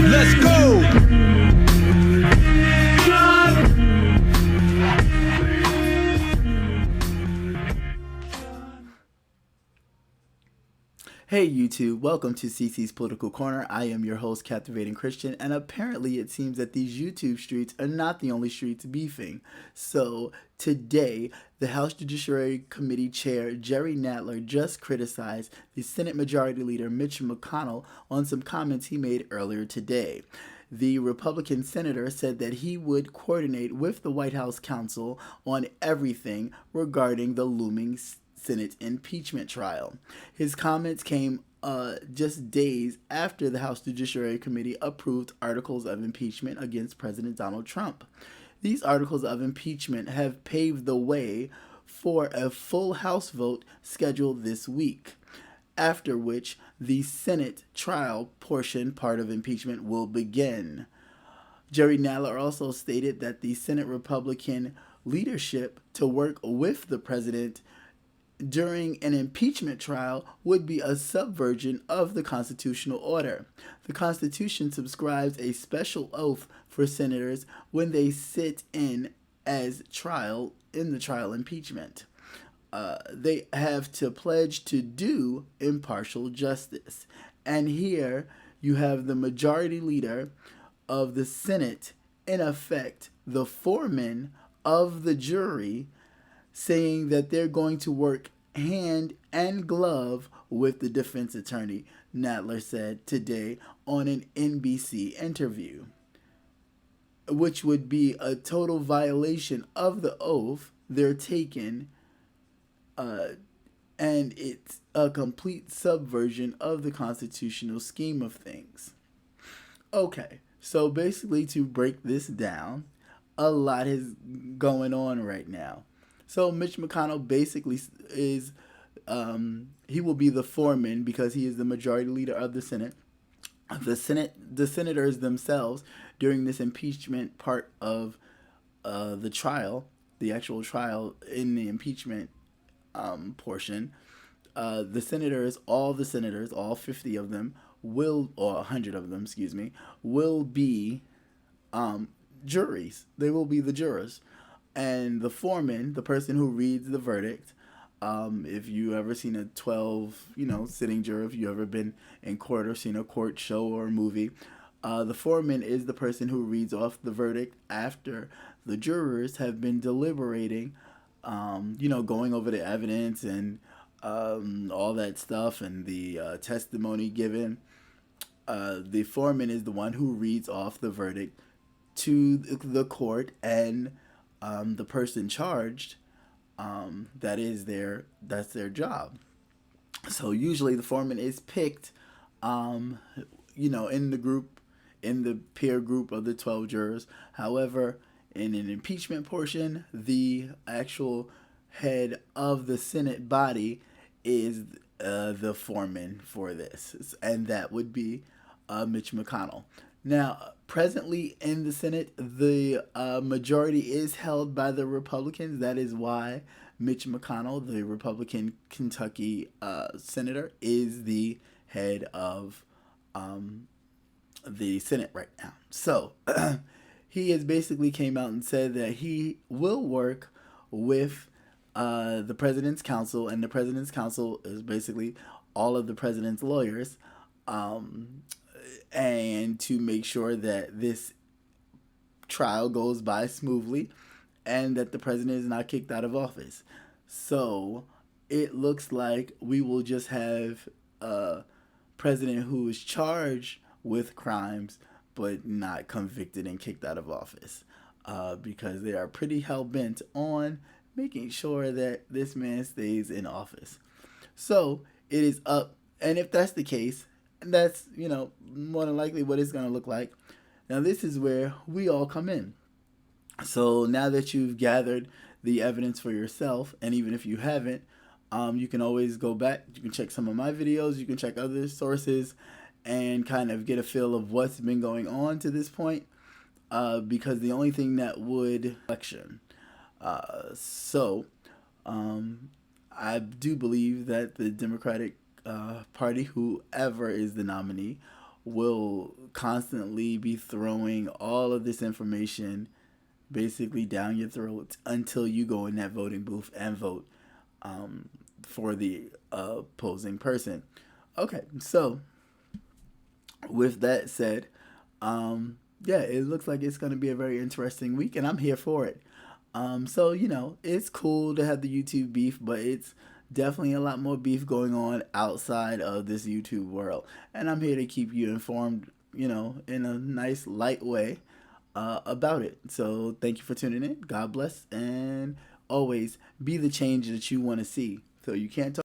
Let's go! Hey YouTube, welcome to CC's Political Corner. I am your host, Captivating Christian, and apparently it seems that these YouTube streets are not the only streets beefing. So today, the House Judiciary Committee Chair Jerry Nadler just criticized the Senate Majority Leader Mitch McConnell on some comments he made earlier today. The Republican senator said that he would coordinate with the White House counsel on everything regarding the looming Senate impeachment trial. His comments came just days after the House Judiciary Committee approved articles of impeachment against President Donald Trump. These articles of impeachment have paved the way for a full House vote scheduled this week, after which the Senate trial portion part of impeachment will begin. Jerry Nadler also stated that the Senate Republican leadership to work with the president during an impeachment trial would be a subversion of the constitutional order. The Constitution subscribes a special oath for senators when they sit in as trial in the trial impeachment. They have to pledge to do impartial justice. And here you have the majority leader of the Senate, in effect, the foreman of the jury, saying that they're going to work hand and glove with the defense attorney, Nadler said today on an NBC interview, which would be a total violation of the oath they're taking, and it's a complete subversion of the constitutional scheme of things. Okay, so basically, to break this down, a lot is going on right now. So Mitch McConnell basically is, he will be the foreman because he is the majority leader of the Senate. The senators themselves, during this impeachment part of the trial, the actual trial in the impeachment portion, the senators, all 50 of them will, or 100 of them, will be juries. They will be the jurors. And the foreman, the person who reads the verdict, if you ever seen a 12, sitting juror, if you ever been in court or seen a court show or movie, the foreman is the person who reads off the verdict after the jurors have been deliberating, going over the evidence and all that stuff and the testimony given. The foreman is the one who reads off the verdict to the court, and the person charged, that's their job. So usually the foreman is picked, in the peer group of the 12 jurors. However, in an impeachment portion, the actual head of the Senate body is the foreman for this, and that would be Mitch McConnell. Now, presently in the Senate, the majority is held by the Republicans. That is why Mitch McConnell, the Republican Kentucky senator, is the head of the Senate right now. So he has basically came out and said that he will work with the President's Counsel, and the President's Counsel is basically all of the President's lawyers, and to make sure that this trial goes by smoothly and that the president is not kicked out of office. So it looks like we will just have a president who is charged with crimes but not convicted and kicked out of office, because they are pretty hell-bent on making sure that this man stays in office. So it is up, and if that's the case, that's, more than likely what it's going to look like. Now, this is where we all come in. So now that you've gathered the evidence for yourself, and even if you haven't, you can always go back. You can check some of my videos. You can check other sources and kind of get a feel of what's been going on to this point, because the only thing that would election. I do believe that the Democratic Party, whoever is the nominee, will constantly be throwing all of this information basically down your throat until you go in that voting booth and vote um, for the opposing person. Okay, so with that said, yeah, it looks like it's going to be a very interesting week, and I'm here for it. So it's cool to have the YouTube beef, but it's definitely a lot more beef going on outside of this YouTube world, and I'm here to keep you informed, in a nice light way about it. So thank you for tuning in. God bless, and always be the change that you want to see. So you can't talk